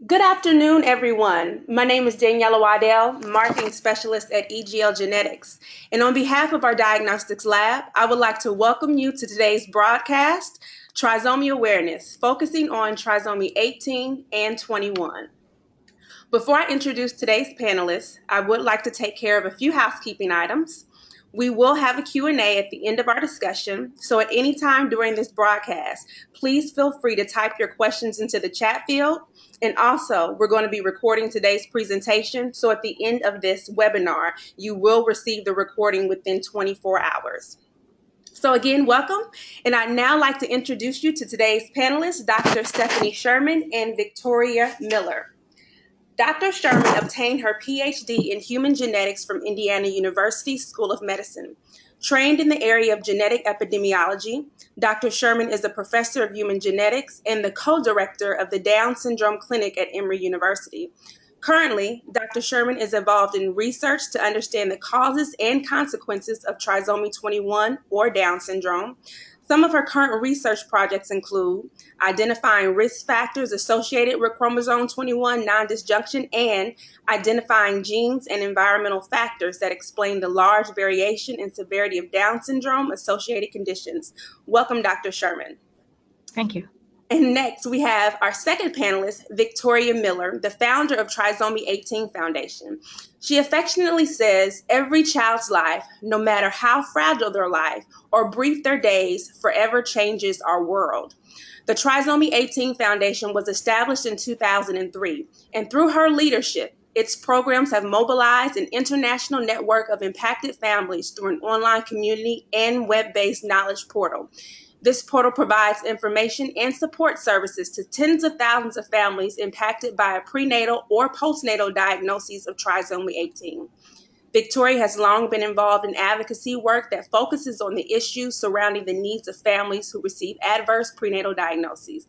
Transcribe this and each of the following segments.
Good afternoon, everyone. My name is Daniela Waddell, Marketing Specialist at EGL Genetics. And on behalf of our Diagnostics Lab, I would like to welcome you to today's broadcast, Trisomy Awareness, focusing on trisomy 18 and 21. Before I introduce today's panelists, I would like to take care of a few housekeeping items. We will have a Q&A at the end of our discussion, so at any time during this broadcast, please feel free to type your questions into the chat field. And also, we're going to be recording today's presentation, so at the end of this webinar, you will receive the recording within 24 hours. So again, welcome. And I'd now like to introduce you to today's panelists, Dr. Stephanie Sherman and Victoria Miller. Dr. Sherman obtained her PhD in human genetics from Indiana University School of Medicine. Trained in the area of genetic epidemiology, Dr. Sherman is a professor of human genetics and the co-director of the Down Syndrome Clinic at Emory University. Currently, Dr. Sherman is involved in research to understand the causes and consequences of trisomy 21 or Down syndrome. Some of her current research projects include identifying risk factors associated with chromosome 21 non-disjunction and identifying genes and environmental factors that explain the large variation in severity of Down syndrome associated conditions. Welcome, Dr. Sherman. Thank you. And next, we have our second panelist, Victoria Miller, the founder of Trisomy 18 Foundation. She affectionately says, every child's life, no matter how fragile their life or brief their days, forever changes our world. The Trisomy 18 Foundation was established in 2003, and through her leadership, its programs have mobilized an international network of impacted families through an online community and web-based knowledge portal. This portal provides information and support services to tens of thousands of families impacted by a prenatal or postnatal diagnosis of trisomy 18. Victoria has long been involved in advocacy work that focuses on the issues surrounding the needs of families who receive adverse prenatal diagnoses.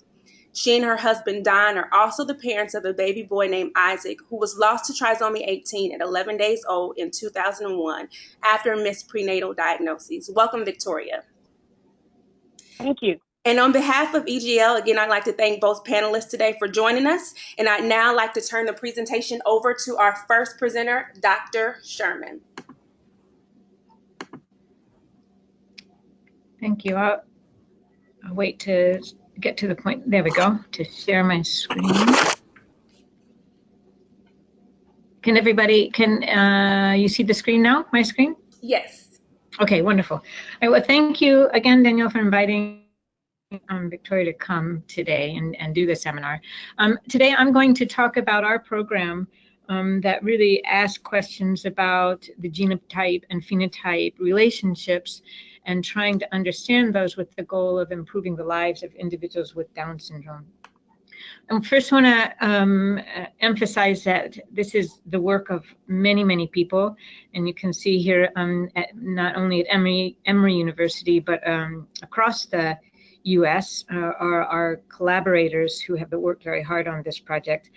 She and her husband, Don, are also the parents of a baby boy named Isaac, who was lost to trisomy 18 at 11 days old in 2001 after a missed prenatal diagnosis. Welcome, Victoria. Thank you. And on behalf of EGL, again, I'd like to thank both panelists today for joining us. And I'd now like to turn the presentation over to our first presenter, Dr. Sherman. Thank you. I'll wait to get to the point. There we go, to share my screen. Can everybody, you see the screen now, my screen? Yes. Okay, wonderful. All right, well, thank you again, Danielle, for inviting Victoria to come today and do the seminar. Today I'm going to talk about our program that really asks questions about the genotype and phenotype relationships and trying to understand those with the goal of improving the lives of individuals with Down syndrome. I first want to emphasize that this is the work of many, many people, and you can see here not only at Emory University, but across the U.S. Are our collaborators who have worked very hard on this project.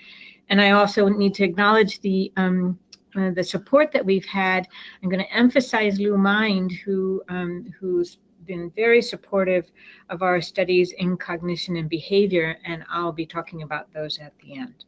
And I also need to acknowledge the support that we've had. I'm going to emphasize Lou Mind, who's been very supportive of our studies in cognition and behavior, and I'll be talking about those at the end.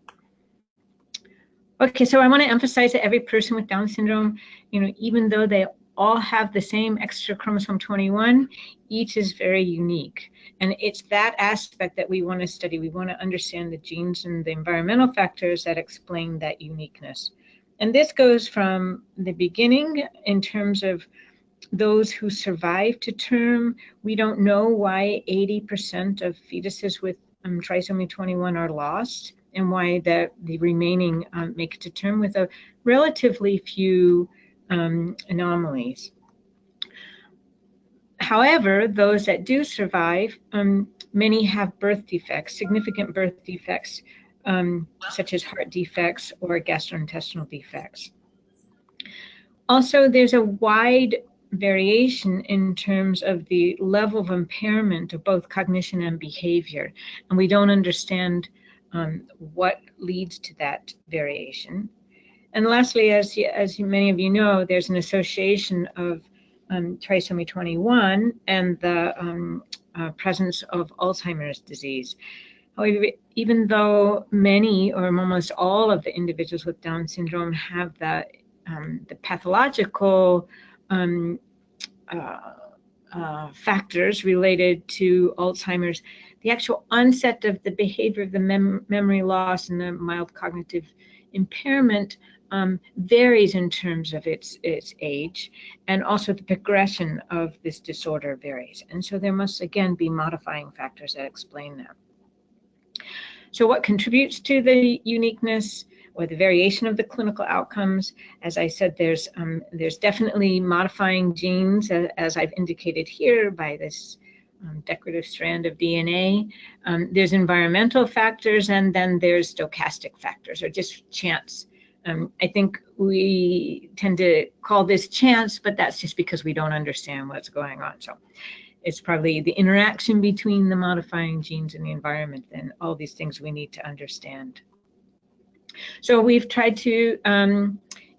Okay, so I want to emphasize that every person with Down syndrome, even though they all have the same extra chromosome 21, each is very unique. And it's that aspect that we want to study. We want to understand the genes and the environmental factors that explain that uniqueness. And this goes from the beginning in terms of those who survive to term. We don't know why 80% of fetuses with trisomy 21 are lost and why the remaining make it to term with a relatively few anomalies. However, those that do survive, many have birth defects, significant birth defects, such as heart defects or gastrointestinal defects. Also, there's a wide variation in terms of the level of impairment of both cognition and behavior, and we don't understand what leads to that variation. And lastly, as many of you know, there's an association of trisomy 21 and the presence of Alzheimer's disease. However, even though many or almost all of the individuals with Down syndrome have the pathological factors related to Alzheimer's, the actual onset of the behavior of the memory loss and the mild cognitive impairment varies in terms of its age, and also the progression of this disorder varies. And so there must again be modifying factors that explain that. So what contributes to the uniqueness or the variation of the clinical outcomes? As I said, there's definitely modifying genes, as I've indicated here by this decorative strand of DNA. There's environmental factors, and then there's stochastic factors, or just chance. I think we tend to call this chance, but that's just because we don't understand what's going on. So it's probably the interaction between the modifying genes and the environment and all these things we need to understand. So we've tried to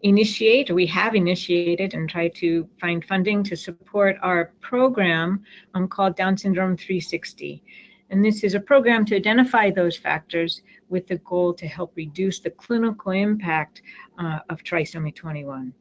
initiate, or we have initiated and tried to find funding to support our program called Down Syndrome 360. And this is a program to identify those factors with the goal to help reduce the clinical impact of trisomy 21.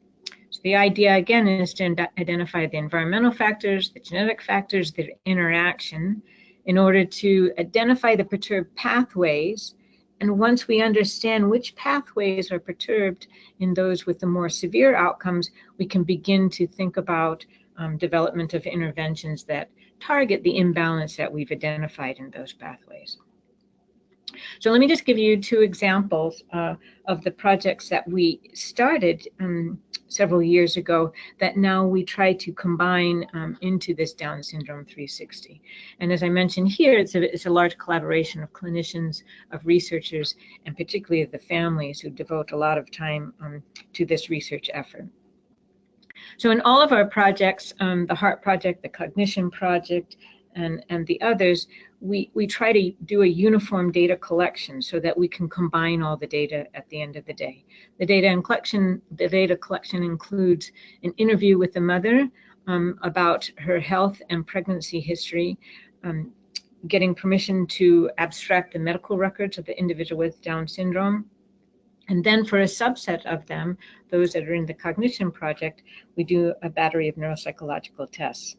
So the idea, again, is to identify the environmental factors, the genetic factors, the interaction, in order to identify the perturbed pathways. And once we understand which pathways are perturbed in those with the more severe outcomes, we can begin to think about development of interventions that target the imbalance that we've identified in those pathways. So let me just give you two examples of the projects that we started several years ago that now we try to combine into this Down Syndrome 360. And as I mentioned here, it's a large collaboration of clinicians, of researchers, and particularly of the families who devote a lot of time to this research effort. So in all of our projects, the Heart Project, the Cognition Project, and the others, we try to do a uniform data collection so that we can combine all the data at the end of the day. The data collection includes an interview with the mother about her health and pregnancy history, getting permission to abstract the medical records of the individual with Down syndrome. And then for a subset of them, those that are in the Cognition Project, we do a battery of neuropsychological tests.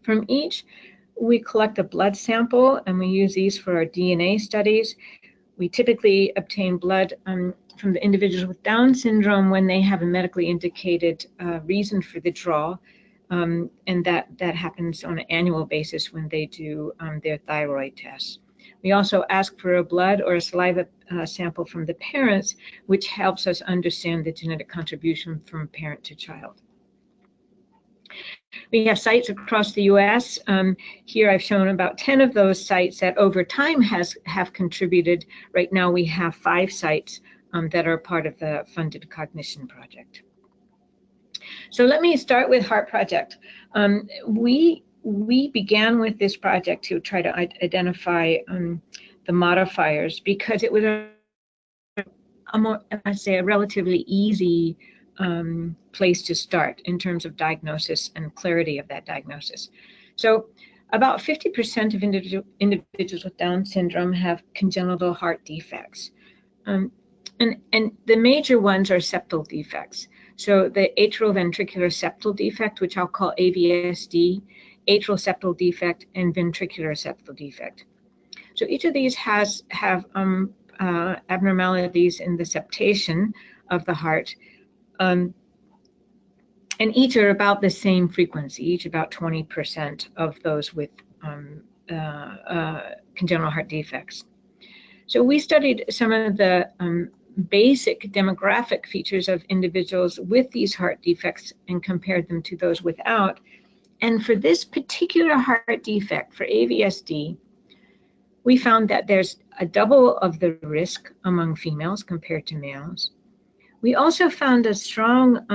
From each, we collect a blood sample, and we use these for our DNA studies. We typically obtain blood from the individuals with Down syndrome when they have a medically indicated reason for the draw, and that happens on an annual basis when they do their thyroid tests. We also ask for a blood or a saliva sample from the parents, which helps us understand the genetic contribution from parent to child. We have sites across the U.S. Here I've shown about 10 of those sites that over time have contributed. Right now we have 5 sites that are part of the funded Cognition Project. So let me start with Heart Project. We began with this project to try to identify the modifiers because it was a relatively easy place to start in terms of diagnosis and clarity of that diagnosis. So about 50% of individuals with Down syndrome have congenital heart defects. And the major ones are septal defects. So the atrioventricular septal defect, which I'll call AVSD, atrial septal defect, and ventricular septal defect. So each of these have abnormalities in the septation of the heart. And each are about the same frequency, each about 20% of those with congenital heart defects. So we studied some of the basic demographic features of individuals with these heart defects and compared them to those without. And for this particular heart defect, for AVSD, we found that there's a double of the risk among females compared to males. We also found a strong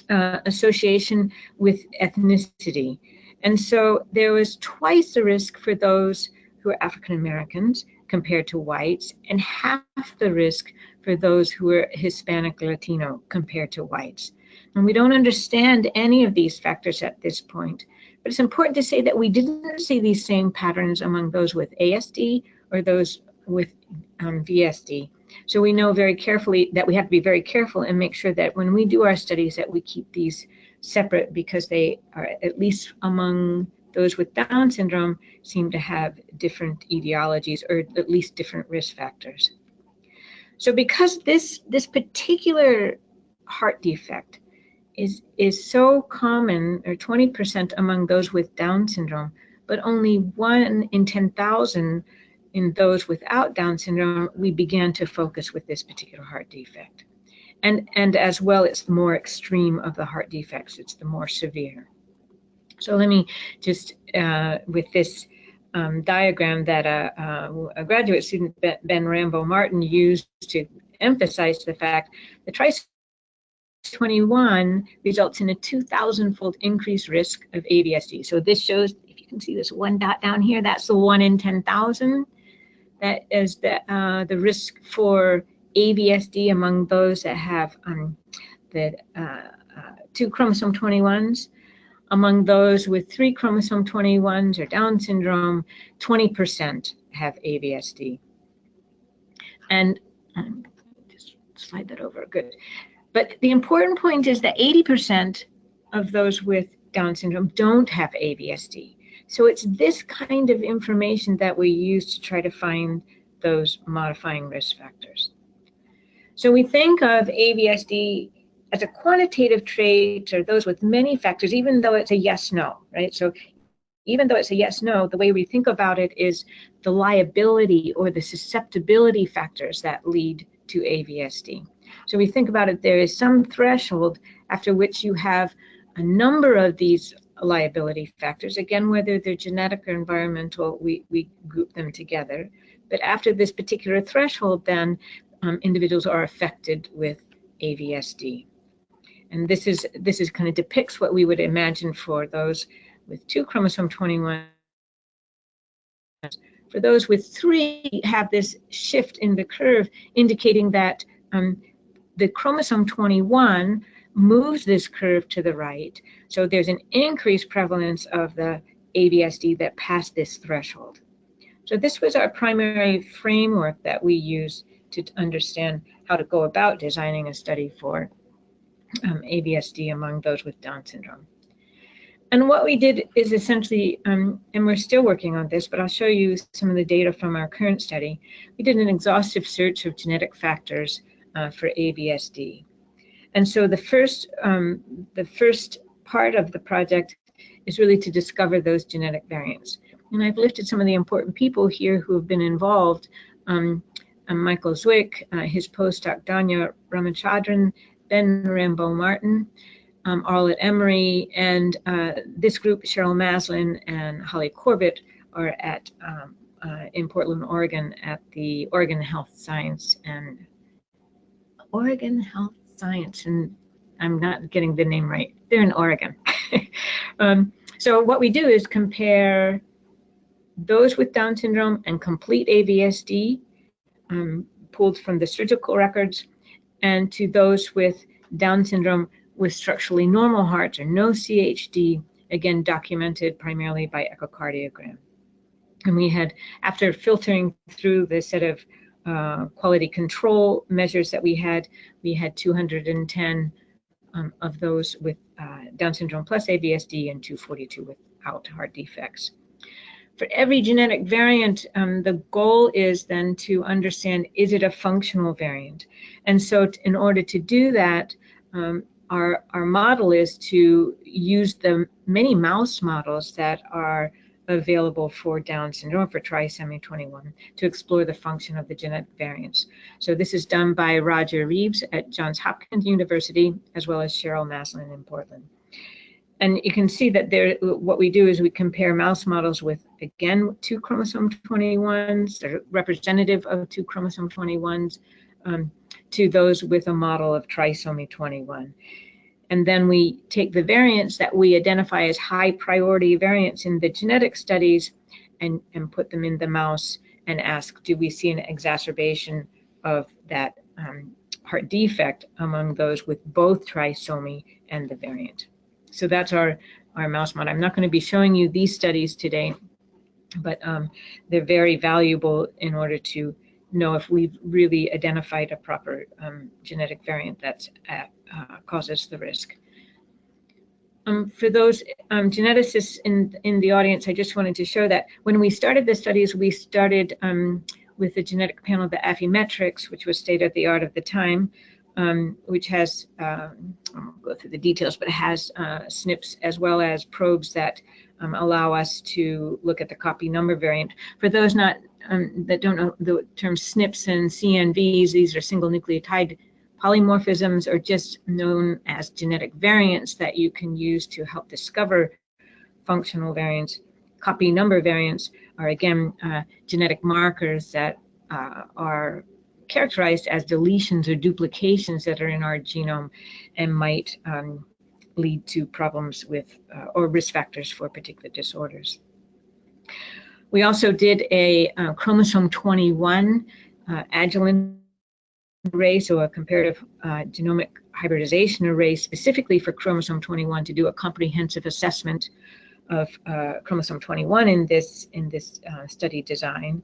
association with ethnicity. And so there was twice the risk for those who are African Americans compared to whites, and half the risk for those who are Hispanic Latino compared to whites. And we don't understand any of these factors at this point, But it's important to say that we didn't see these same patterns among those with ASD or those with VSD. So we know very carefully that we have to be very careful and make sure that when we do our studies that we keep these separate, because they are, at least among those with Down syndrome, seem to have different etiologies or at least different risk factors. So because this particular heart defect is so common, or 20% among those with Down syndrome, but only 1 in 10,000 in those without Down syndrome, we began to focus with this particular heart defect. And as well, it's the more extreme of the heart defects, it's the more severe. So let me just, with this diagram that a graduate student, Ben Rambo Martin, used to emphasize the fact that Trisomy 21 results in a 2,000-fold increased risk of AVSD. So this shows, if you can see this one dot down here, that's the 1 in 10,000. That is the risk for AVSD among those that have the 2 chromosome 21s. Among those with 3 chromosome 21s or Down syndrome, 20% have AVSD. And just slide that over, good. But the important point is that 80% of those with Down syndrome don't have AVSD. So it's this kind of information that we use to try to find those modifying risk factors. So we think of AVSD as a quantitative trait, or those with many factors, even though it's a yes-no, right? So even though it's a yes-no, the way we think about it is the liability or the susceptibility factors that lead to AVSD. So we think about it, there is some threshold after which you have a number of these liability factors. Again, whether they're genetic or environmental, we group them together. But after this particular threshold, then individuals are affected with AVSD. And this is kind of depicts what we would imagine for those with 2 chromosome 21. For those with 3, have this shift in the curve, indicating that the chromosome 21 moves this curve to the right. So there's an increased prevalence of the AVSD that passed this threshold. So this was our primary framework that we use to understand how to go about designing a study for AVSD among those with Down syndrome. And what we did is essentially, and we're still working on this, but I'll show you some of the data from our current study. We did an exhaustive search of genetic factors for AVSD. And so the first part of the project is really to discover those genetic variants. And I've listed some of the important people here who have been involved. Michael Zwick, his postdoc Danya Ramachandran, Ben Rambo Martin, all at Emory, and this group, Cheryl Maslin and Holly Corbett, are at in Portland, Oregon, at the Oregon Health Science, and I'm not getting the name right. They're in Oregon. So what we do is compare those with Down syndrome and complete AVSD, pulled from the surgical records, and to those with Down syndrome with structurally normal hearts or no CHD, again documented primarily by echocardiogram. And we had, after filtering through the set of quality control measures that we had 210 of those with Down syndrome plus AVSD and 242 without heart defects. For every genetic variant, the goal is then to understand, is it a functional variant? And so in order to do that, our model is to use the many mouse models that are available for Down syndrome, for trisomy 21, to explore the function of the genetic variants. So this is done by Roger Reeves at Johns Hopkins University, as well as Cheryl Maslin in Portland. And you can see that there, what we do is we compare mouse models with, again, 2 chromosome 21s, that are representative of 2 chromosome 21s, to those with a model of trisomy 21. And then we take the variants that we identify as high priority variants in the genetic studies and put them in the mouse and ask, do we see an exacerbation of that heart defect among those with both trisomy and the variant? So that's our our mouse model. I'm not going to be showing you these studies today, but they're very valuable in order to know if we've really identified a proper genetic variant that causes the risk. For those geneticists in the audience, I just wanted to show that when we started the studies, we started with the genetic panel of the Affymetrix, which was state of the art at the time, which has, I won't go through the details, but it has SNPs as well as probes that allow us to look at the copy number variant. For those that don't know the terms SNPs and CNVs, these are single nucleotide polymorphisms, are just known as genetic variants that you can use to help discover functional variants. Copy number variants are, again, genetic markers that are characterized as deletions or duplications that are in our genome and might lead to problems with or risk factors for particular disorders. We also did a chromosome 21 Agilent array, so a comparative genomic hybridization array specifically for chromosome 21 to do a comprehensive assessment of chromosome 21 in this study design.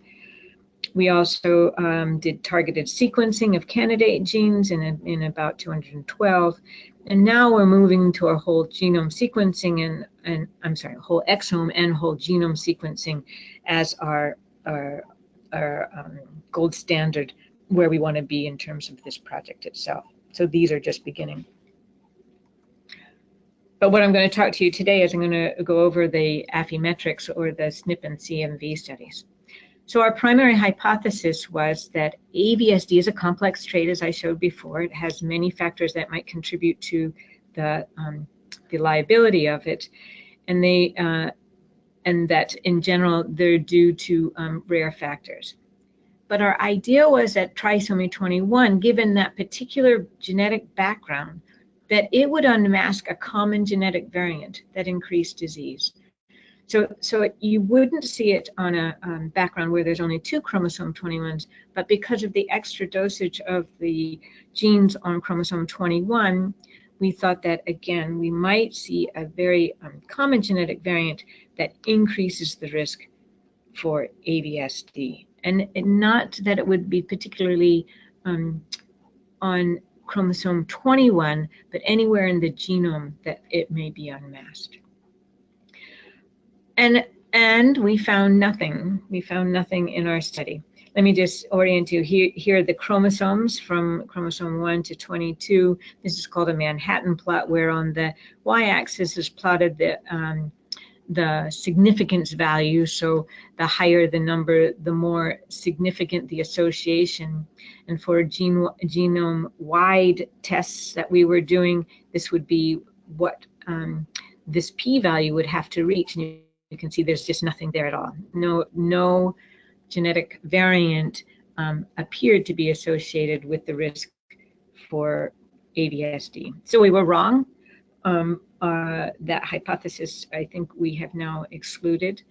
We also did targeted sequencing of candidate genes in about 212, and now we're moving to our whole genome sequencing and I'm sorry, whole exome and whole genome sequencing as our gold standard where we want to be in terms of this project itself. So these are just beginning. But what I'm going to talk to you today is I'm going to go over the Affymetrix or the SNP and CMV studies. So our primary hypothesis was that AVSD is a complex trait, as I showed before. It has many factors that might contribute to the liability of it, and that in general they're due to rare factors. But our idea was that trisomy 21, given that particular genetic background, that it would unmask a common genetic variant that increased disease. So you wouldn't see it on a background where there's only 2 chromosome 21s, but because of the extra dosage of the genes on chromosome 21, we thought that, again, we might see a very common genetic variant that increases the risk for AVSD. And not that it would be particularly on chromosome 21, but anywhere in the genome that it may be unmasked. And we found nothing. We found nothing in our study. Let me just orient you. Here are the chromosomes from chromosome 1 to 22. This is called a Manhattan plot, where on the y-axis is plotted the significance value. So the higher the number, the more significant the association. And for genome-wide tests that we were doing, this would be what this p-value would have to reach. And you can see there's just nothing there at all. No genetic variant appeared to be associated with the risk for AVSD. So we were wrong. That hypothesis, I think we have now excluded.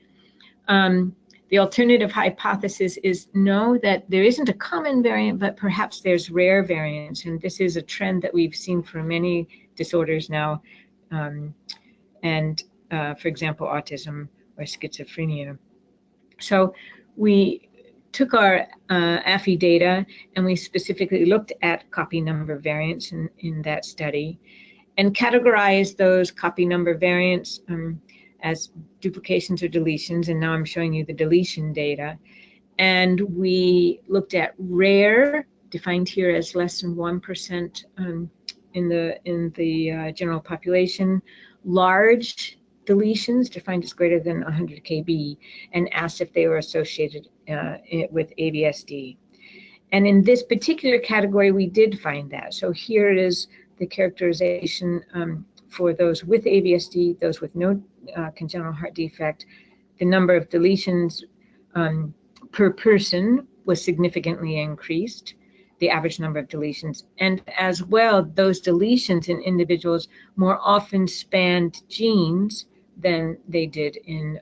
The alternative hypothesis is no, that there isn't a common variant, but perhaps there's rare variants. And this is a trend that we've seen for many disorders now. For example, autism or schizophrenia. So we took our Affy data and we specifically looked at copy number variants in that study and categorized those copy number variants as duplications or deletions. And now I'm showing you the deletion data. And we looked at rare, defined here as less than 1% in the general population, large deletions defined as greater than 100 kb, and asked if they were associated with AVSD. And in this particular category, we did find that. So here is the characterization for those with AVSD, those with no congenital heart defect. The number of deletions per person was significantly increased, the average number of deletions. And as well, those deletions in individuals more often spanned genes than they did in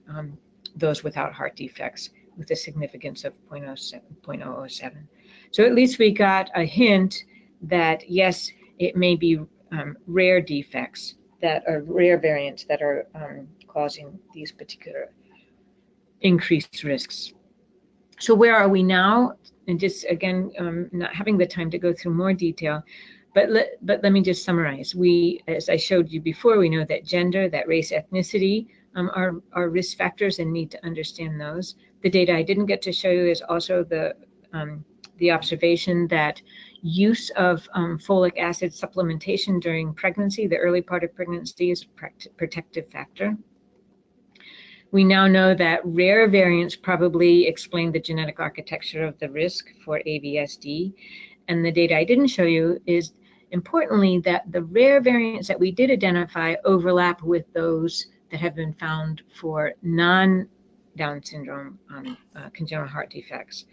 those without heart defects, with a significance of 0.007. So at least we got a hint that, yes, it may be rare defects that are rare variants that are causing these particular increased risks. So where are we now? And just again, not having the time to go through more detail, but let me just summarize. We, as I showed you before, we know that gender, that race, ethnicity are risk factors and need to understand those. The data I didn't get to show you is also the observation that use of folic acid supplementation during pregnancy, the early part of pregnancy, is a protective factor. We now know that rare variants probably explain the genetic architecture of the risk for AVSD. And the data I didn't show you is, importantly, that the rare variants that we did identify overlap with those that have been found for non-Down syndrome congenital heart defects.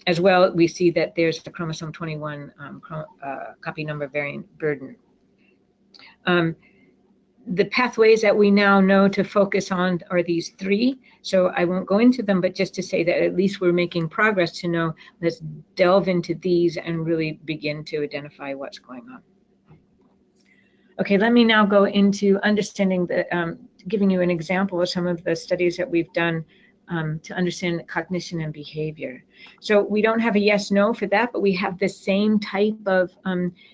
As well, we see that there's the chromosome 21 copy number variant burden. The pathways that we now know to focus on are these three. So I won't go into them, but just to say that at least we're making progress to know, let's delve into these and really begin to identify what's going on. Okay, let me now go into understanding giving you an example of some of the studies that we've done to understand cognition and behavior. So we don't have a yes/no for that, but we have the same type of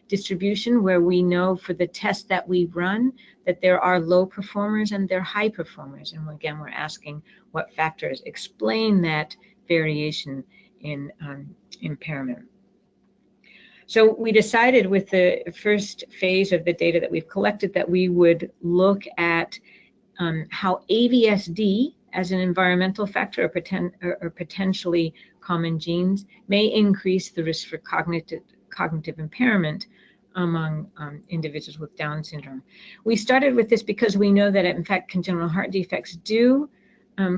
distribution where we know for the test that we've run that there are low performers and there are high performers. And again, we're asking what factors explain that variation in impairment. So we decided with the first phase of the data that we've collected that we would look at how AVSD as an environmental factor or potentially common genes may increase the risk for cognitive impairment among individuals with Down syndrome. We started with this because we know that, in fact, congenital heart defects do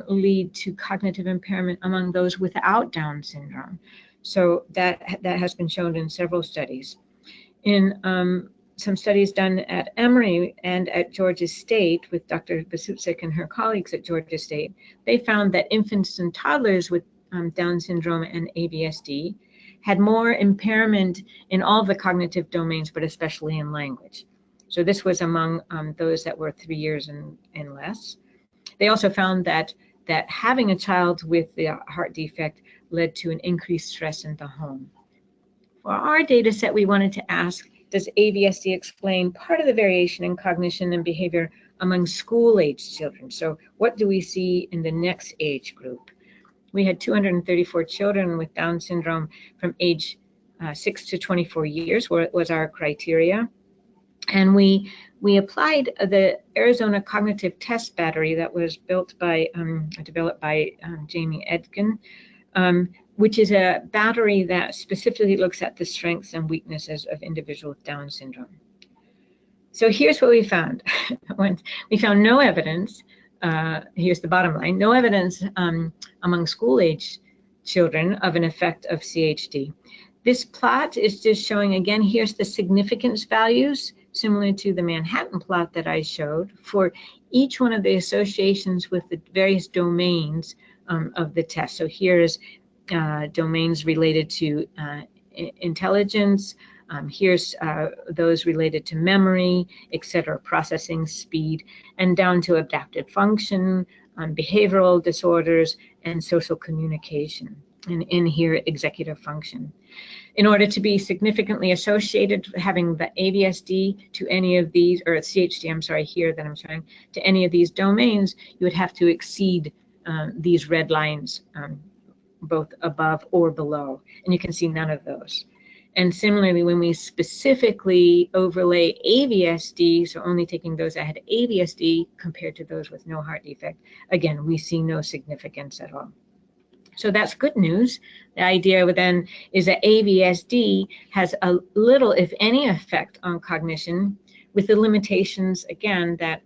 lead to cognitive impairment among those without Down syndrome. So that has been shown in several studies. In some studies done at Emory and at Georgia State with Dr. Basutzik and her colleagues at Georgia State, they found that infants and toddlers with Down syndrome and AVSD had more impairment in all the cognitive domains, but especially in language. So this was among those that were 3 years and less. They also found that having a child with the heart defect led to an increased stress in the home. For our data set, we wanted to ask, does AVSD explain part of the variation in cognition and behavior among school-aged children? So what do we see in the next age group? We had 234 children with Down syndrome from age 6 to 24 years, was our criteria. And we applied the Arizona Cognitive Test Battery that was developed by Jamie Edkin, which is a battery that specifically looks at the strengths and weaknesses of individuals with Down syndrome. So here's what we found. We found no evidence, here's the bottom line, no evidence among school-age children of an effect of CHD. This plot is just showing, again, here's the significance values, similar to the Manhattan plot that I showed, for each one of the associations with the various domains of the test. So here's domains related to intelligence, here's those related to memory, etc., processing speed, and down to adaptive function, behavioral disorders, and social communication, and in here, executive function. In order to be significantly associated, having the AVSD to any of these, or CHD, I'm sorry, here that I'm showing, to any of these domains, you would have to exceed these red lines, both above or below, and you can see none of those. And similarly, when we specifically overlay AVSD, so only taking those that had AVSD compared to those with no heart defect, again, we see no significance at all. So that's good news. The idea then is that AVSD has a little, if any, effect on cognition, with the limitations, again, that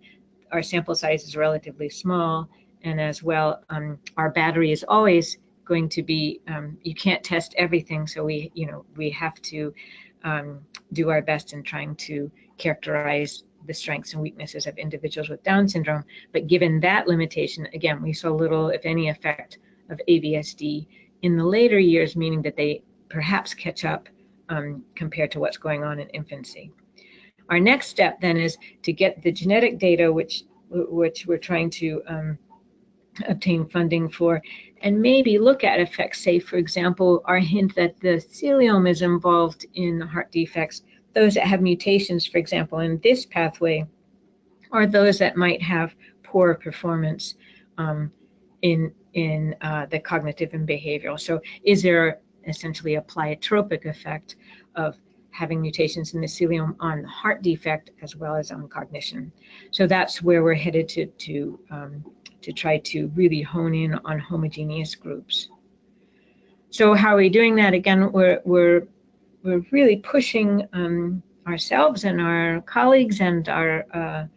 our sample size is relatively small, and as well, our battery is always going to be, you can't test everything, so we have to do our best in trying to characterize the strengths and weaknesses of individuals with Down syndrome. But given that limitation, again, we saw little, if any, effect of AVSD in the later years, meaning that they perhaps catch up compared to what's going on in infancy. our next step then is to get the genetic data, which we're trying to obtain funding for, and maybe look at effects. Say, for example, our hint that the cilium is involved in heart defects, those that have mutations, for example, in this pathway, or those that might have poor performance in the cognitive and behavioral. So is there essentially a pleiotropic effect of having mutations in the cilium on the heart defect as well as on cognition? So that's where we're headed to try to really hone in on homogeneous groups. So how are we doing that? Again, we're really pushing ourselves and our colleagues and our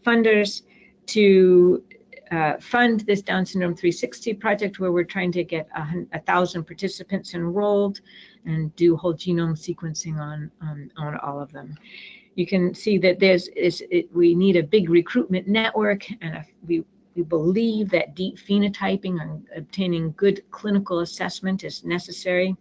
funders to fund this Down Syndrome 360 project, where we're trying to get 1,000 participants enrolled and do whole genome sequencing on all of them. You can see that we need a big recruitment network, and we believe that deep phenotyping and obtaining good clinical assessment is necessary.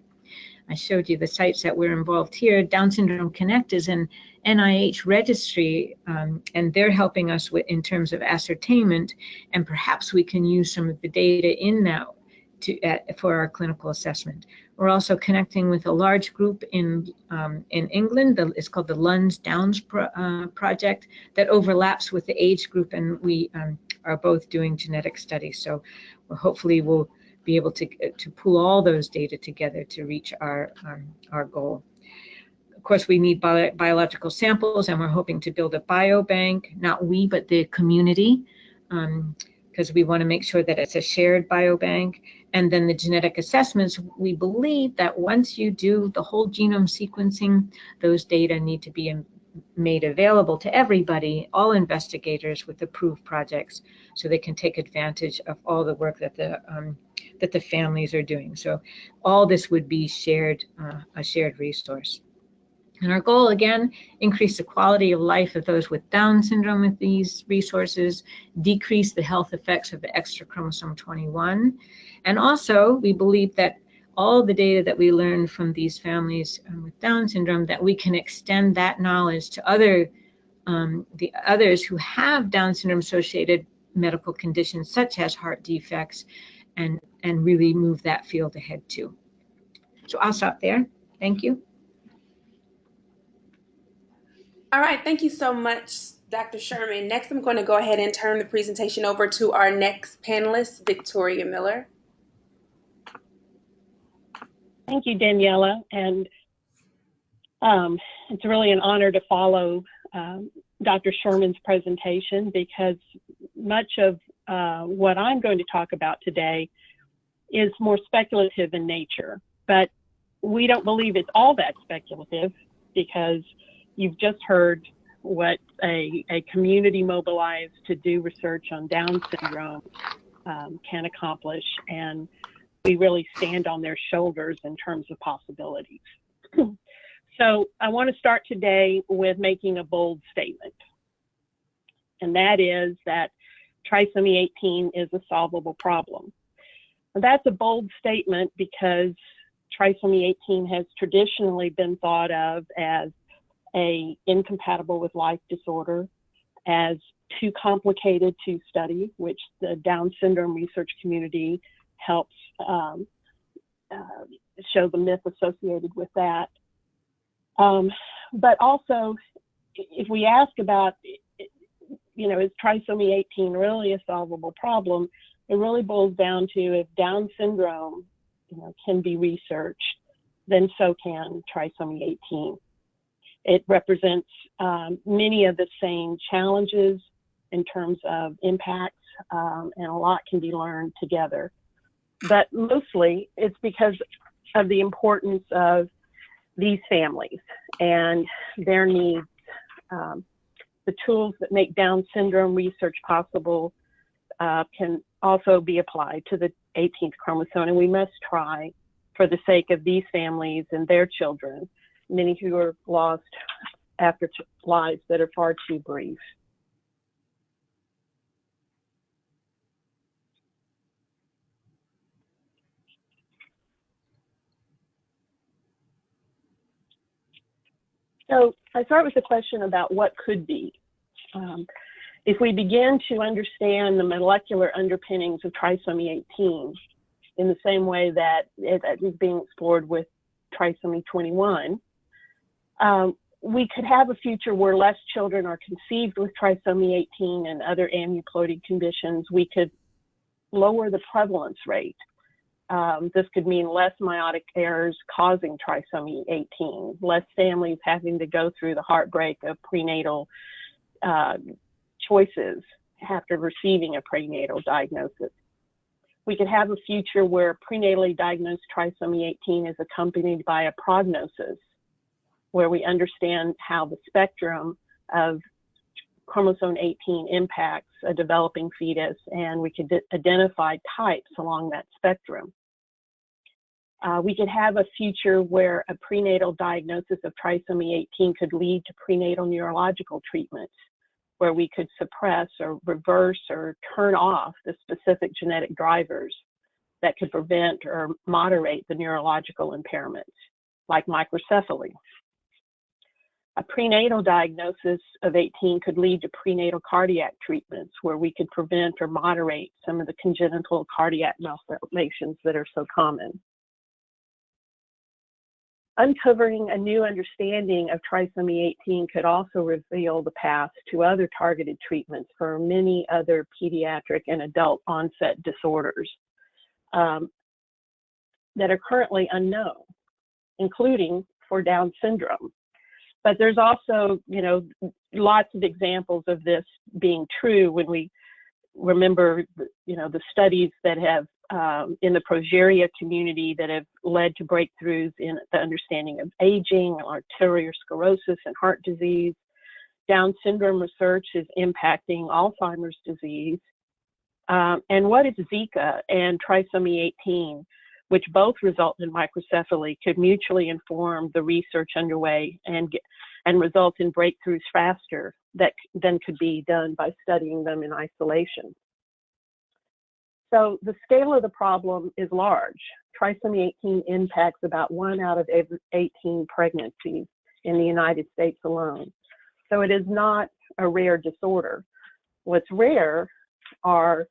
I showed you the sites that we're involved here. Down Syndrome Connect is an NIH registry, and they're helping us in terms of ascertainment, and perhaps we can use some of the data in that for our clinical assessment. We're also connecting with a large group in England. It's called the Lunds Downs project that overlaps with the age group, and we are both doing genetic studies. So hopefully we'll be able to pull all those data together to reach our goal. Of course, we need biological samples, and we're hoping to build a biobank, not we, but the community, because we want to make sure that it's a shared biobank. And then the genetic assessments, we believe that once you do the whole genome sequencing, those data need to be made available to everybody, all investigators with approved projects, so they can take advantage of all the work that the families are doing. So all this would be shared, a shared resource. And our goal, again, increase the quality of life of those with Down syndrome with these resources, decrease the health effects of the extra chromosome 21. And also, we believe that all the data that we learn from these families with Down syndrome, that we can extend that knowledge to the others who have Down syndrome associated medical conditions such as heart defects, and really move that field ahead too. So I'll stop there. Thank you. All right, thank you so much, Dr. Sherman. Next, I'm going to go ahead and turn the presentation over to our next panelist, Victoria Miller. Thank you, Daniela. And it's really an honor to follow Dr. Sherman's presentation, because much of what I'm going to talk about today is more speculative in nature. But we don't believe it's all that speculative, because you've just heard what a community mobilized to do research on Down syndrome can accomplish, and we really stand on their shoulders in terms of possibilities. So I want to start today with making a bold statement, and that is that trisomy 18 is a solvable problem. And that's a bold statement because trisomy 18 has traditionally been thought of as a incompatible with life disorder, as too complicated to study, which the Down syndrome research community helps show the myth associated with that. But also, if we ask about, is trisomy 18 really a solvable problem, it really boils down to, if Down syndrome can be researched, then so can trisomy 18. It represents many of the same challenges in terms of impacts, and a lot can be learned together. But mostly it's because of the importance of these families and their needs. The tools that make Down syndrome research possible can also be applied to the 18th chromosome, and we must try, for the sake of these families and their children, many who are lost after lives that are far too brief. So I start with the question about what could be. If we begin to understand the molecular underpinnings of trisomy 18 in the same way that it is being explored with trisomy 21, we could have a future where less children are conceived with trisomy 18 and other aneuploidy conditions. We could lower the prevalence rate. This could mean less meiotic errors causing trisomy 18, less families having to go through the heartbreak of prenatal choices after receiving a prenatal diagnosis. We could have a future where prenatally diagnosed trisomy 18 is accompanied by a prognosis, where we understand how the spectrum of chromosome 18 impacts a developing fetus, and we could identify types along that spectrum. We could have a future where a prenatal diagnosis of trisomy 18 could lead to prenatal neurological treatments, where we could suppress or reverse or turn off the specific genetic drivers that could prevent or moderate the neurological impairments, like microcephaly. A prenatal diagnosis of 18 could lead to prenatal cardiac treatments, where we could prevent or moderate some of the congenital cardiac malformations that are so common. Uncovering a new understanding of trisomy 18 could also reveal the path to other targeted treatments for many other pediatric and adult onset disorders that are currently unknown, including for Down syndrome. But there's also, lots of examples of this being true when we remember, the studies that have in the progeria community that have led to breakthroughs in the understanding of aging, arteriosclerosis, and heart disease. Down syndrome research is impacting Alzheimer's disease. And what is Zika and trisomy 18, which both result in microcephaly, could mutually inform the research underway and result in breakthroughs faster than could be done by studying them in isolation. So the scale of the problem is large. Trisomy 18 impacts about 1 out of every 18 pregnancies in the United States alone. So it is not a rare disorder. What's rare are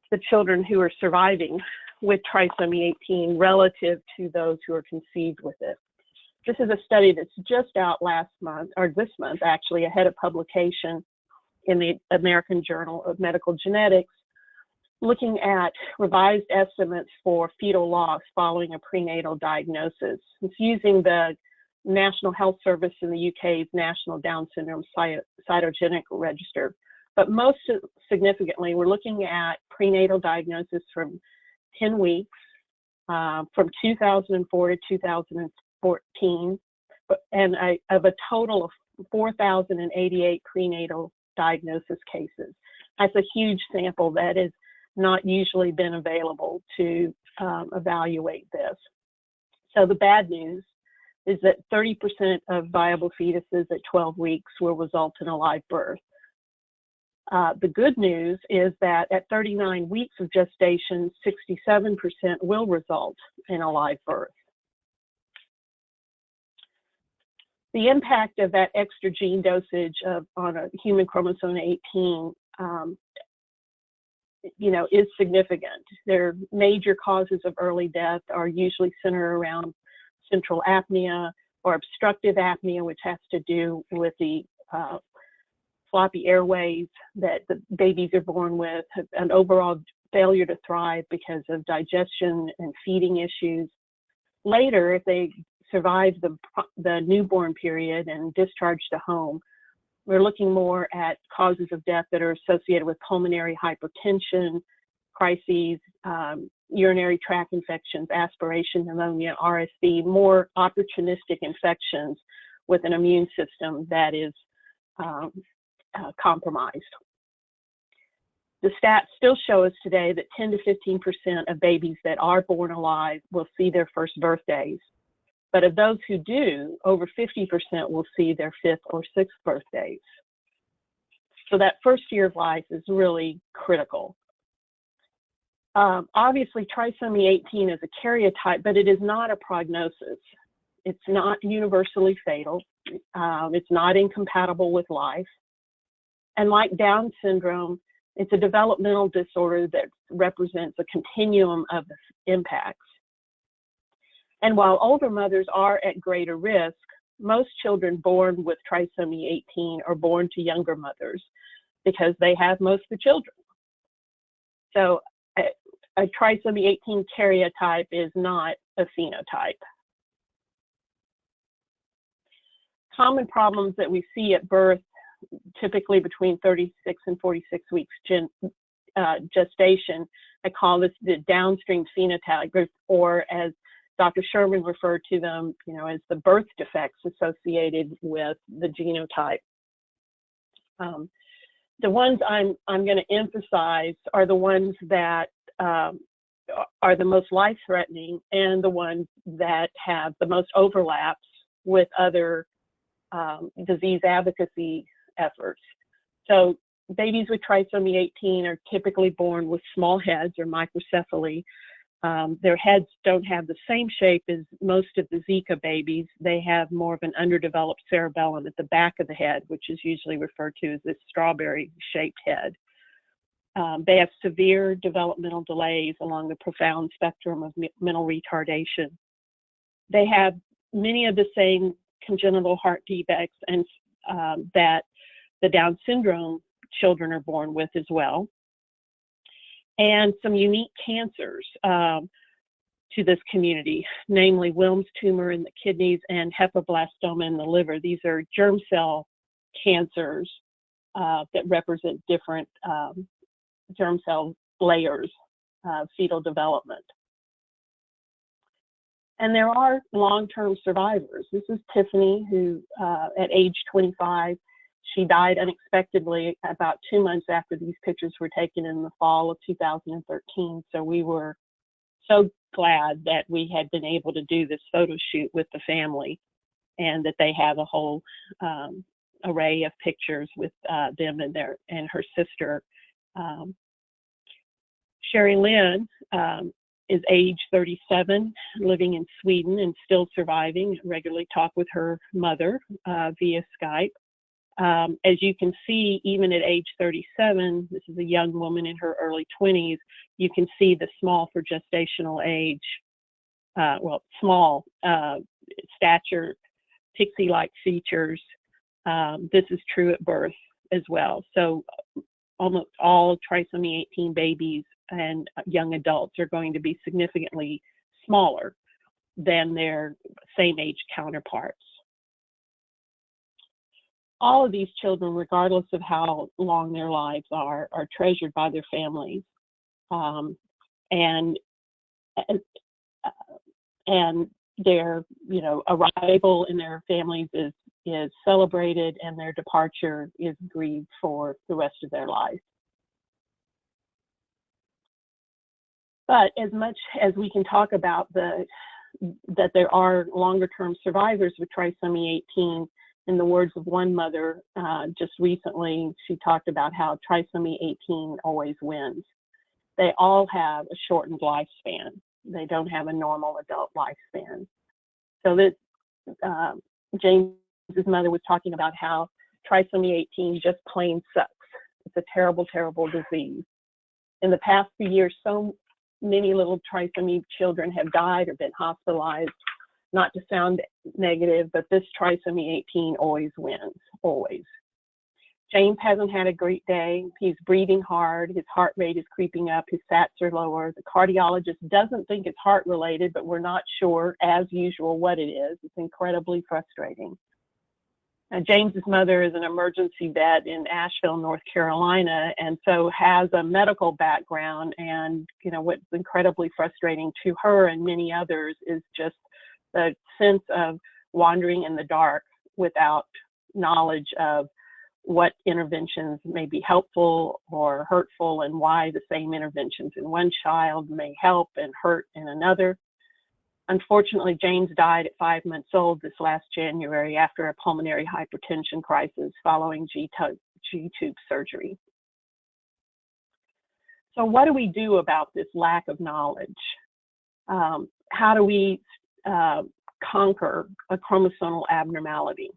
the children who are surviving with trisomy 18 relative to those who are conceived with it. This is a study that's just out this month actually, ahead of publication in the American Journal of Medical Genetics, looking at revised estimates for fetal loss following a prenatal diagnosis. It's using the National Health Service in the UK's National Down Syndrome Cytogenic Register. But most significantly, we're looking at prenatal diagnosis from 10 weeks, from 2004 to 2014, and of a total of 4,088 prenatal diagnosis cases. That's a huge sample that has not usually been available to evaluate this. So the bad news is that 30% of viable fetuses at 12 weeks will result in a live birth. The good news is that at 39 weeks of gestation, 67% will result in a live birth. The impact of that extra gene dosage on a human chromosome 18 is significant. Their major causes of early death are usually centered around central apnea or obstructive apnea, which has to do with the floppy airways that the babies are born with, an overall failure to thrive because of digestion and feeding issues. Later, if they survive the newborn period and discharge to home, we're looking more at causes of death that are associated with pulmonary hypertension, crises, urinary tract infections, aspiration pneumonia, RSV, more opportunistic infections with an immune system that is compromised. The stats still show us today that 10 to 15% of babies that are born alive will see their first birthdays. But of those who do, over 50% will see their 5th or 6th birthdays. So that first year of life is really critical. Obviously, trisomy 18 is a karyotype, but it is not a prognosis. It's not universally fatal. It's not incompatible with life. And like Down syndrome, it's a developmental disorder that represents a continuum of impacts. And while older mothers are at greater risk, most children born with trisomy 18 are born to younger mothers because they have most of the children. So a trisomy 18 karyotype is not a phenotype. Common problems that we see at birth, typically between 36 and 46 weeks gestation, I call this the downstream phenotype group, or as Dr. Sherman referred to them, as the birth defects associated with the genotype. The ones I'm going to emphasize are the ones that are the most life-threatening and the ones that have the most overlaps with other disease advocacy efforts. So babies with trisomy 18 are typically born with small heads or microcephaly. Their heads don't have the same shape as most of the Zika babies. They have more of an underdeveloped cerebellum at the back of the head, which is usually referred to as this strawberry-shaped head. They have severe developmental delays along the profound spectrum of mental retardation. They have many of the same congenital heart defects and that the Down syndrome children are born with as well, and some unique cancers to this community, namely Wilms tumor in the kidneys and hepatoblastoma in the liver. These are germ cell cancers that represent different germ cell layers of fetal development. And there are long-term survivors. This is Tiffany, who at age 25, she died unexpectedly about 2 months after these pictures were taken in the fall of 2013. So we were so glad that we had been able to do this photo shoot with the family, and that they have a whole array of pictures with them and her sister. Sherry Lynn is age 37, living in Sweden and still surviving. I regularly talk with her mother via Skype. As you can see, even at age 37, this is a young woman in her early 20s, you can see the small for gestational age, small stature, pixie-like features. This is true at birth as well. So almost all trisomy 18 babies and young adults are going to be significantly smaller than their same age counterparts. All of these children, regardless of how long their lives are treasured by their families, and their arrival in their families is celebrated, and their departure is grieved for the rest of their life. But as much as we can talk about that there are longer term survivors with trisomy 18, in the words of one mother just recently, she talked about how trisomy 18 always wins. They all have a shortened lifespan. They don't have a normal adult lifespan. So that James's mother was talking about how trisomy 18 just plain sucks. It's a terrible, terrible disease. In the past few years, so many little trisomy children have died or been hospitalized. Not to sound negative, but this trisomy 18 always wins, always. James hasn't had a great day. He's breathing hard. His heart rate is creeping up. His sats are lower. The cardiologist doesn't think it's heart related, but we're not sure, as usual, what it is. It's incredibly frustrating. James's mother is an emergency vet in Asheville, North Carolina, and so has a medical background. And what's incredibly frustrating to her and many others is just the sense of wandering in the dark without knowledge of what interventions may be helpful or hurtful, and why the same interventions in one child may help and hurt in another. Unfortunately, James died at 5 months old this last January after a pulmonary hypertension crisis following G-tube surgery. So what do we do about this lack of knowledge? How do we conquer a chromosomal abnormality?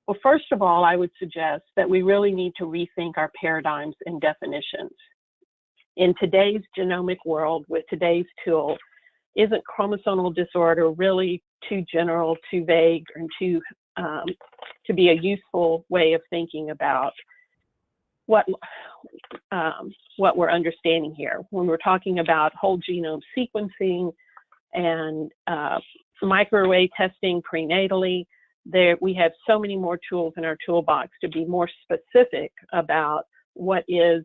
Well, first of all, I would suggest that we really need to rethink our paradigms and definitions. In today's genomic world, with today's tools, isn't chromosomal disorder really too general, too vague, and too to be a useful way of thinking about what we're understanding here when we're talking about whole genome sequencing and microarray testing prenatally? There, we have so many more tools in our toolbox to be more specific about what is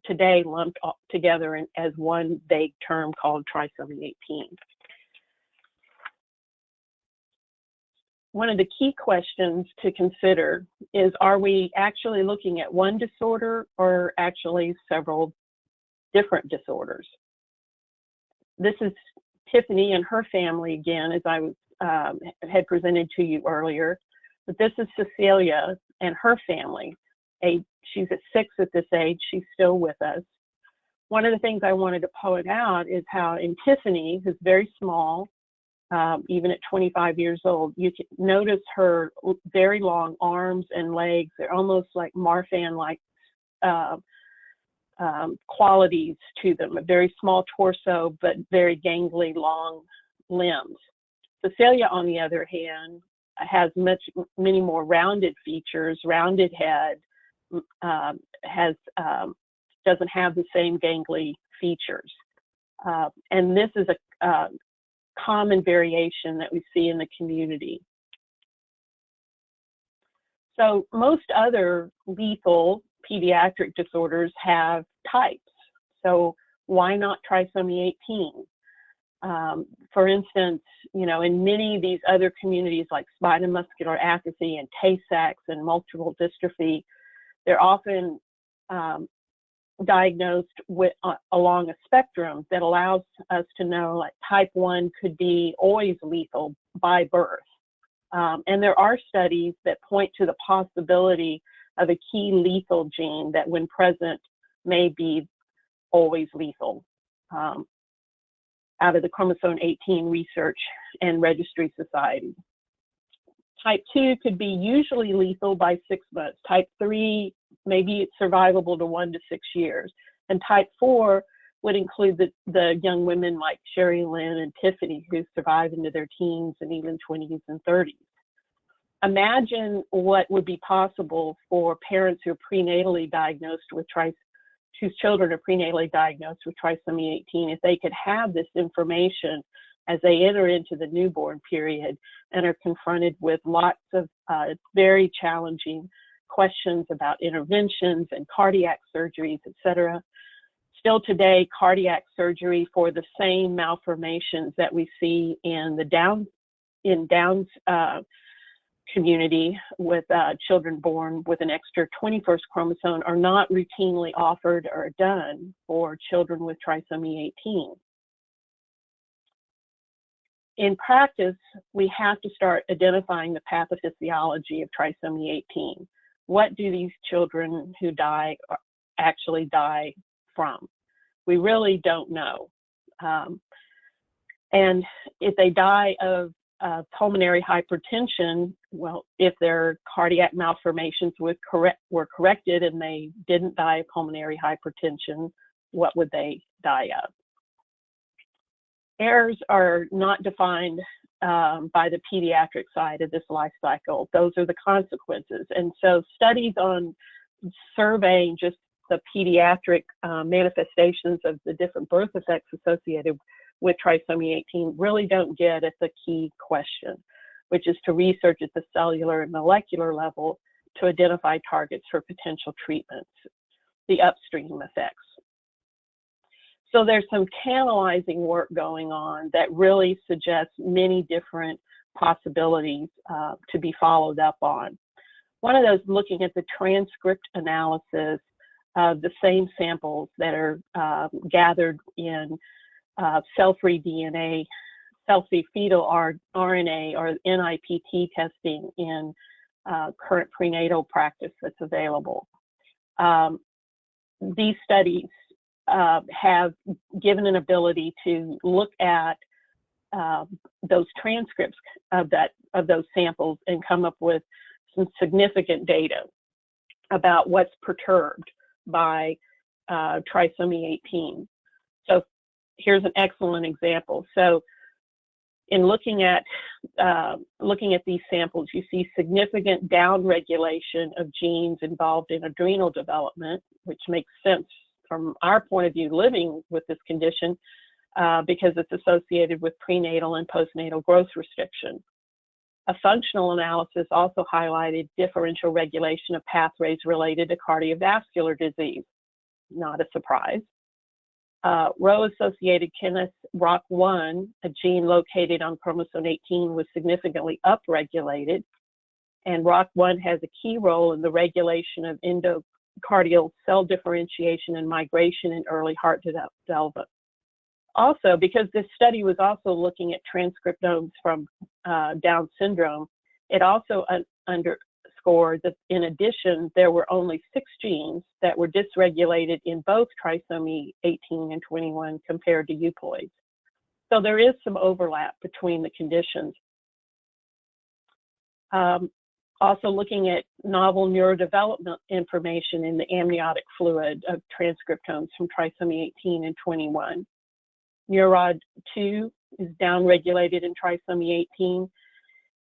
today lumped together as one vague term called trisomy 18. One of the key questions to consider is, are we actually looking at one disorder or actually several different disorders? This is Tiffany and her family again, as I had presented to you earlier, but this is Cecilia and her family. She's at 6 at this age, she's still with us. One of the things I wanted to point out is how in Tiffany, who's very small, even at 25 years old, you can notice her very long arms and legs. They're almost like Marfan-like qualities to them. A very small torso, but very gangly, long limbs. Cecilia, on the other hand, has many more rounded features, rounded head, doesn't have the same gangly features. And this is a common variation that we see in the community. So most other lethal pediatric disorders have types. So why not trisomy 18? For instance, you know, in many of these other communities like spinal muscular atrophy and Tay-Sachs and multiple dystrophy, they're often diagnosed with along a spectrum that allows us to know, like, type 1 could be always lethal by birth. And there are studies that point to the possibility of a key lethal gene that, when present, may be always lethal, out of the Chromosome 18 Research and Registry Society. Type 2 could be usually lethal by 6 months. Type 3, maybe it's survivable to 1 to 6 years. And type 4 would include the young women like Sherry Lynn and Tiffany who survive into their teens and even 20s and 30s. Imagine what would be possible for parents who are prenatally diagnosed with whose children are prenatally diagnosed with trisomy 18 if they could have this information as they enter into the newborn period and are confronted with lots of very challenging questions about interventions and cardiac surgeries, etc. Still today, cardiac surgery for the same malformations that we see in the Downs community with children born with an extra 21st chromosome are not routinely offered or done for children with trisomy 18. In practice, we have to start identifying the pathophysiology of trisomy 18. What do these children who die actually die from? We really don't know. And if they die of pulmonary hypertension, well, if their cardiac malformations were corrected and they didn't die of pulmonary hypertension, what would they die of? Errors are not defined by the pediatric side of this life cycle. Those are the consequences. And so studies on surveying just the pediatric manifestations of the different birth effects associated with trisomy 18 really don't get at the key question, which is to research at the cellular and molecular level to identify targets for potential treatments, the upstream effects. So there's some tantalizing work going on that really suggests many different possibilities to be followed up on. One of those, looking at the transcript analysis of the same samples that are gathered in cell-free DNA, cell-free fetal RNA, or NIPT testing in current prenatal practice that's available. These studies have given an ability to look at those transcripts of those samples and come up with some significant data about what's perturbed by trisomy 18. So here's an excellent example. So in looking at these samples, you see significant downregulation of genes involved in adrenal development, which makes sense from our point of view living with this condition because it's associated with prenatal and postnatal growth restriction. A functional analysis also highlighted differential regulation of pathways related to cardiovascular disease. Not a surprise. Row-associated kinase ROC1, a gene located on chromosome 18, was significantly upregulated, and ROC1 has a key role in the regulation of endocardial cell differentiation and migration in early heart development. Also, because this study was also looking at transcriptomes from Down syndrome, it also underscored that in addition, there were only 6 genes that were dysregulated in both trisomy 18 and 21 compared to euploids. So there is some overlap between the conditions. Also looking at novel neurodevelopment information in the amniotic fluid of transcriptomes from trisomy 18 and 21. Neurod2 is downregulated in trisomy 18.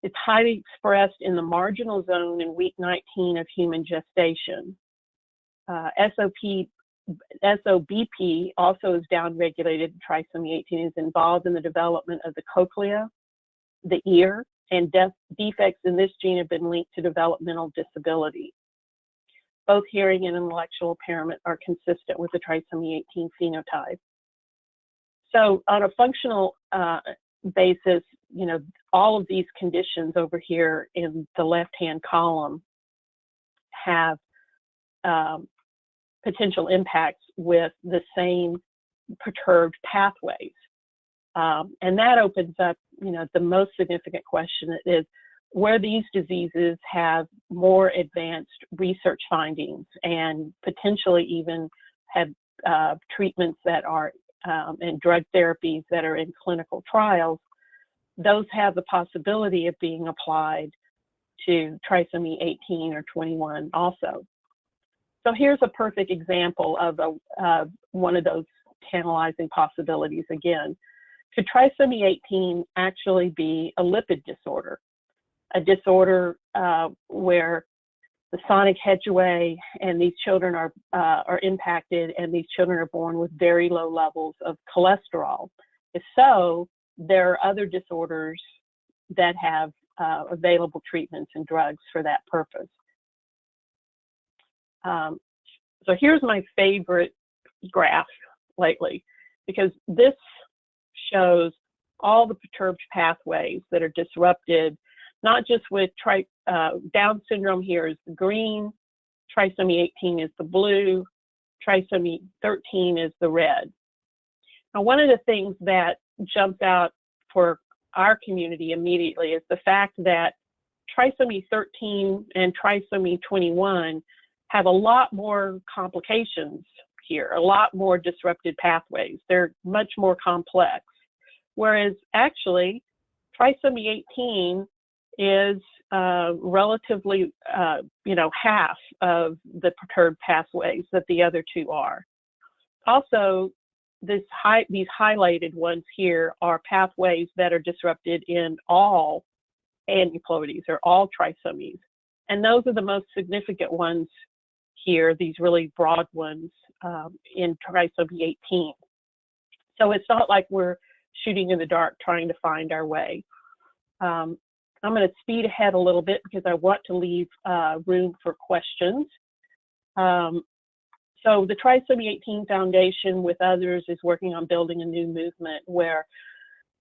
It's highly expressed in the marginal zone in week 19 of human gestation. SOBP also is downregulated in trisomy 18, is involved in the development of the cochlea, the ear, and defects in this gene have been linked to developmental disability. Both hearing and intellectual impairment are consistent with the trisomy 18 phenotype. So on a functional basis, you know, all of these conditions over here in the left-hand column have potential impacts with the same perturbed pathways. And that opens up, you know, the most significant question is where these diseases have more advanced research findings and potentially even have treatments that are and drug therapies that are in clinical trials, those have the possibility of being applied to trisomy 18 or 21 also. So here's a perfect example of one of those tantalizing possibilities again. Could trisomy 18 actually be a lipid disorder? A disorder where the sonic headway and these children are impacted, and these children are born with very low levels of cholesterol. If so, there are other disorders that have available treatments and drugs for that purpose. So here's my favorite graph lately, because this shows all the perturbed pathways that are disrupted, not just with Down syndrome here is the green, trisomy 18 is the blue, trisomy 13 is the red. Now, one of the things that jumps out for our community immediately is the fact that trisomy 13 and trisomy 21 have a lot more complications here, a lot more disrupted pathways. They're much more complex. Whereas actually, trisomy 18 is relatively, you know, half of the perturbed pathways that the other two are. Also, these highlighted ones here are pathways that are disrupted in all aneuploidies or all trisomies. And those are the most significant ones here, these really broad ones in trisomy 18. So it's not like we're shooting in the dark trying to find our way. I'm going to speed ahead a little bit because I want to leave room for questions. So the Trisomy 18 Foundation with others is working on building a new movement where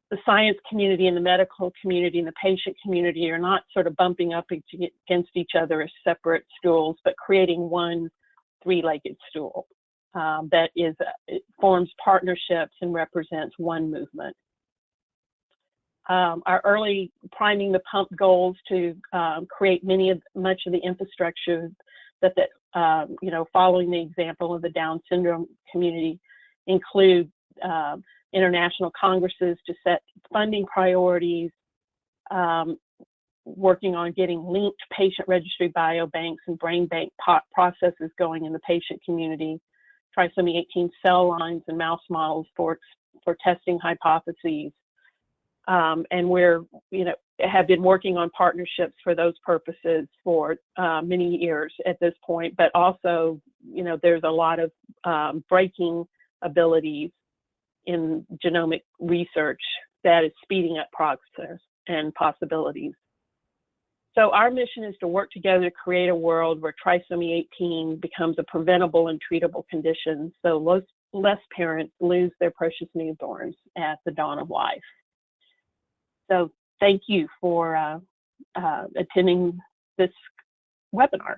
the science community and the medical community and the patient community are not sort of bumping up against each other as separate stools, but creating one three-legged stool that it forms partnerships and represents one movement. Our early priming the pump goals to create much of the infrastructure that you know, following the example of the Down syndrome community include international congresses to set funding priorities, working on getting linked patient registry biobanks and brain bank processes going in the patient community, trisomy 18 cell lines and mouse models for testing hypotheses. And we're, have been working on partnerships for those purposes for many years at this point, but also, there's a lot of breaking abilities in genomic research that is speeding up progress and possibilities. So our mission is to work together to create a world where trisomy 18 becomes a preventable and treatable condition, so less parents lose their precious newborns at the dawn of life. So thank you for attending this webinar.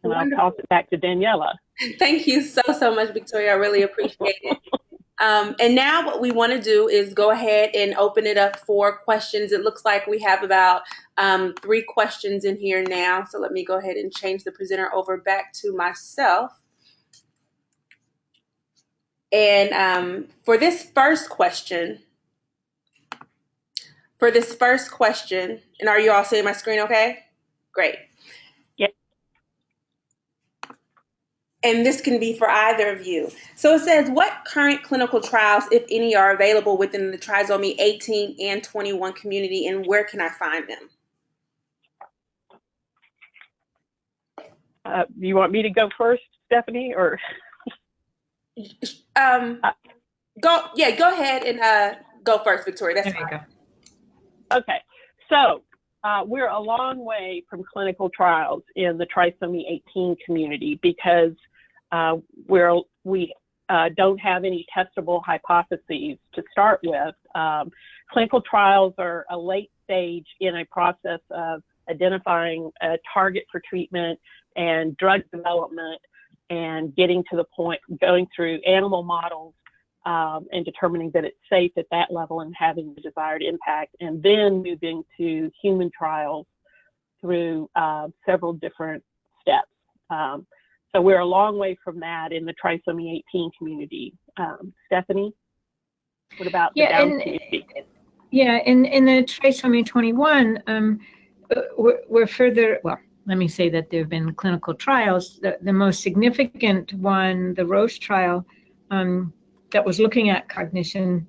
And Wonderful. I'll toss it back to Daniela. Thank you so much, Victoria. I really appreciate it. And now what we want to do is go ahead and open it up for questions. It looks like we have about 3 questions in here now. So let me go ahead and change the presenter over back to myself. And for this first question, and are you all seeing my screen okay? Great. Yep. And this can be for either of you. So it says, what current clinical trials, if any, are available within the trisomy 18 and 21 community, and where can I find them? You want me to go first, Stephanie, or? Go ahead and go first, Victoria. That's fine. Okay, so we're a long way from clinical trials in the trisomy 18 community because we don't have any testable hypotheses to start with. Clinical trials are a late stage in a process of identifying a target for treatment and drug development and getting to the point, going through animal models and determining that it's safe at that level and having the desired impact, and then moving to human trials through several different steps. So we're a long way from that in the trisomy 18 community. Stephanie, what about the Down community? Yeah, in the trisomy 21, we're further, well, let me say that there have been clinical trials. The most significant one, the Roche trial, that was looking at cognition,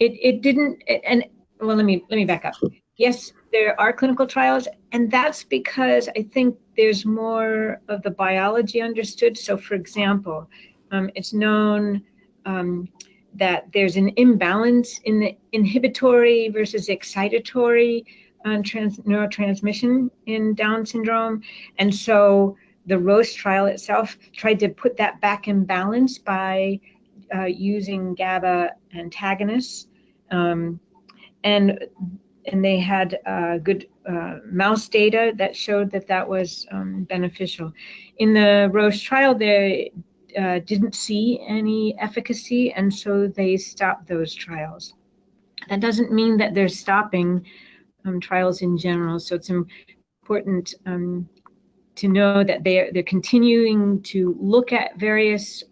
it didn't, well, let me back up. Yes, there are clinical trials, and that's because I think there's more of the biology understood. So for example, it's known that there's an imbalance in the inhibitory versus excitatory neurotransmission in Down syndrome. And so the Roche trial itself tried to put that back in balance by using GABA antagonists. And they had good mouse data that showed that was beneficial. In the Roche trial, they didn't see any efficacy, and so they stopped those trials. That doesn't mean that they're stopping trials in general, so it's important to know that they're continuing to look at various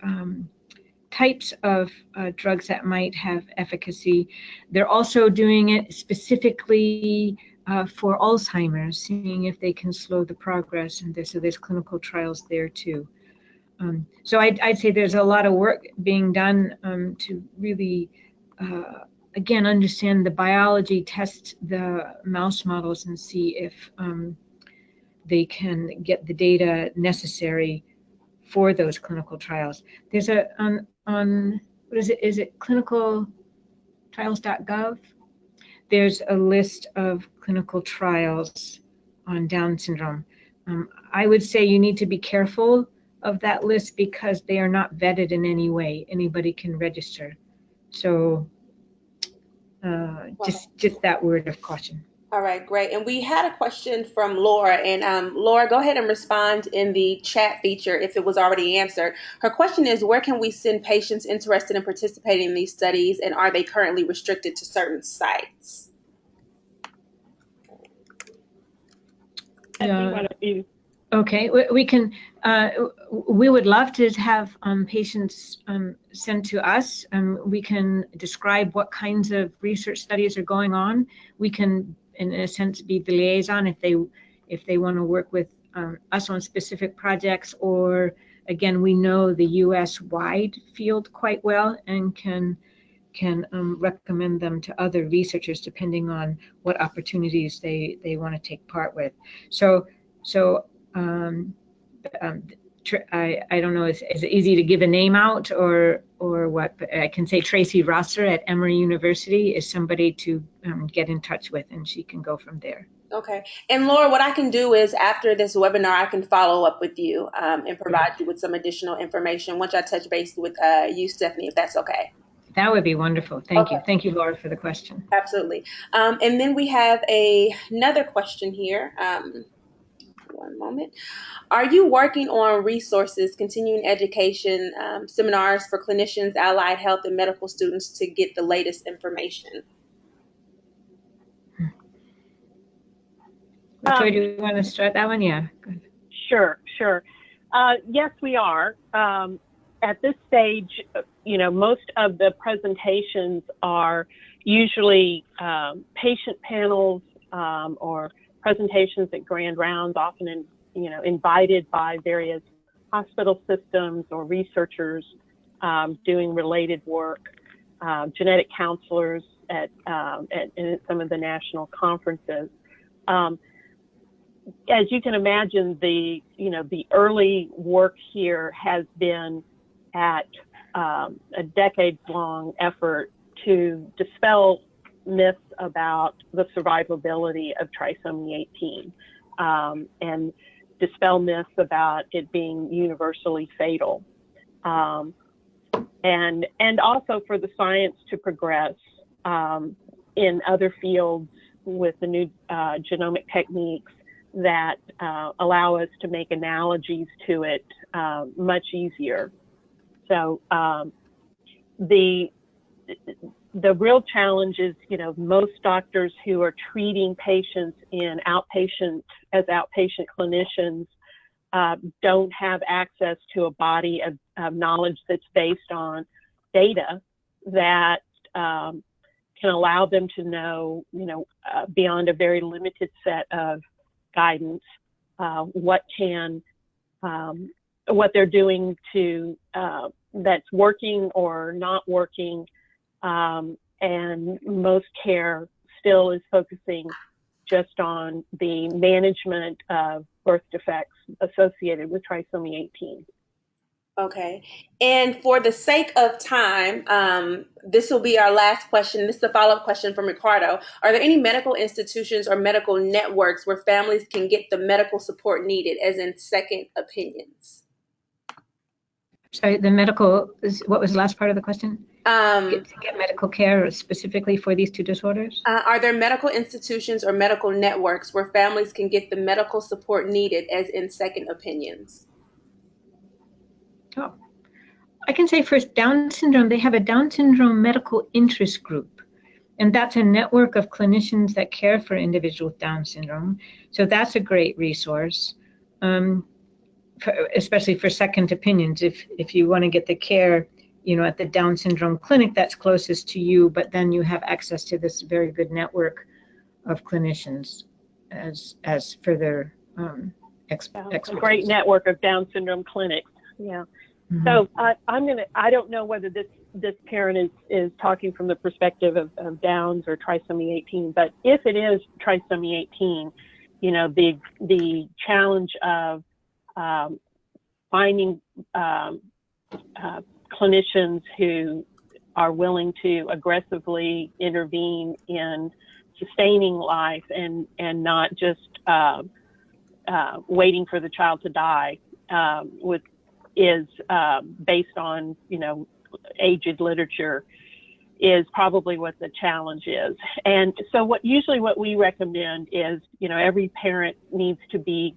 types of drugs that might have efficacy. They're also doing it specifically for Alzheimer's, seeing if they can slow the progress, and so there's clinical trials there too. So I'd say there's a lot of work being done to really, again, understand the biology, test the mouse models, and see if they can get the data necessary for those clinical trials. There's a, on what is it clinicaltrials.gov? There's a list of clinical trials on Down syndrome. I would say you need to be careful of that list because they are not vetted in any way. Anybody can register. So just that word of caution. All right, great. And we had a question from Laura, and Laura, go ahead and respond in the chat feature if it was already answered. Her question is, where can we send patients interested in participating in these studies, and are they currently restricted to certain sites? Okay, we can, We would love to have patients sent to us. We can describe what kinds of research studies are going on. We can, in a sense, be the liaison if they want to work with us on specific projects, or again, we know the U.S.-wide field quite well and can recommend them to other researchers depending on what opportunities they want to take part with. I don't know, is it easy to give a name out or what, but I can say Tracy Rosser at Emory University is somebody to get in touch with, and she can go from there. Okay. And Laura, what I can do is after this webinar, I can follow up with you and provide you with some additional information once I touch base with you, Stephanie, if that's okay. That would be wonderful. Thank you. Thank you, Laura, for the question. Absolutely. And then we have another question here. One moment. Are you working on resources, continuing education, seminars for clinicians, allied health, and medical students to get the latest information? Victoria, do you want to start that one? Yeah. Good. Sure. Yes, we are. At this stage, most of the presentations are usually patient panels or presentations at grand rounds, often invited by various hospital systems or researchers doing related work, genetic counselors at some of the national conferences. As you can imagine, the early work here has been at a decades-long effort to dispel myths about the survivability of trisomy 18 and dispel myths about it being universally fatal, and also for the science to progress in other fields with the new genomic techniques that allow us to make analogies to it much easier. So the real challenge is, most doctors who are treating patients as outpatient clinicians don't have access to a body of knowledge that's based on data that can allow them to know, beyond a very limited set of guidance, what they're doing to that's working or not working. And most care still is focusing just on the management of birth defects associated with trisomy 18. Okay. And for the sake of time, this will be our last question. This is a follow-up question from Ricardo. Are there any medical institutions or medical networks where families can get the medical support needed, as in second opinions? Sorry, what was the last part of the question? Get medical care specifically for these two disorders? Are there medical institutions or medical networks where families can get the medical support needed, as in second opinions? Oh, I can say for Down syndrome, they have a Down syndrome medical interest group, and that's a network of clinicians that care for individuals with Down syndrome. So that's a great resource, especially for second opinions. If you want to get the care, at the Down syndrome clinic that's closest to you, but then you have access to this very good network of clinicians as further expertise. A great network of Down syndrome clinics. Yeah. Mm-hmm. So I don't know whether this parent is talking from the perspective of Downs or trisomy 18, but if it is trisomy 18, the challenge of finding clinicians who are willing to aggressively intervene in sustaining life and not just waiting for the child to die is based on aged literature is probably what the challenge is. And so what we recommend is every parent needs to be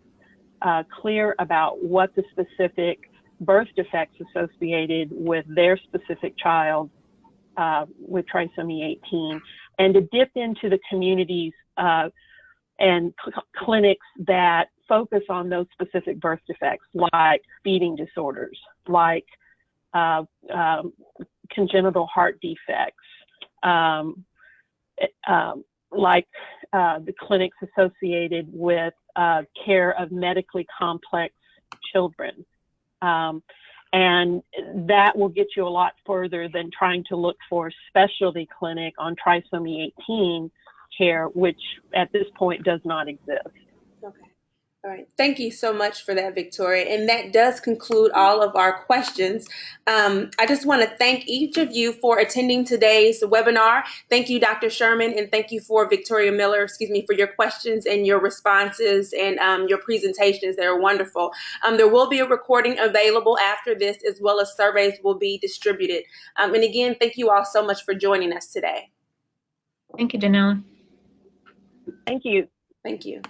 clear about what the specific birth defects associated with their specific child with trisomy 18, and to dip into the communities and clinics that focus on those specific birth defects, like feeding disorders, like congenital heart defects, like the clinics associated with care of medically complex children. And that will get you a lot further than trying to look for specialty clinic on trisomy 18 care, which at this point does not exist. Okay. All right. Thank you so much for that, Victoria. And that does conclude all of our questions. I just want to thank each of you for attending today's webinar. Thank you, Dr. Sherman, and thank you for Victoria Miller, for your questions and your responses and your presentations. They were wonderful. There will be a recording available after this, as well as surveys will be distributed. And again, thank you all so much for joining us today. Thank you, Daniela. Thank you. Thank you.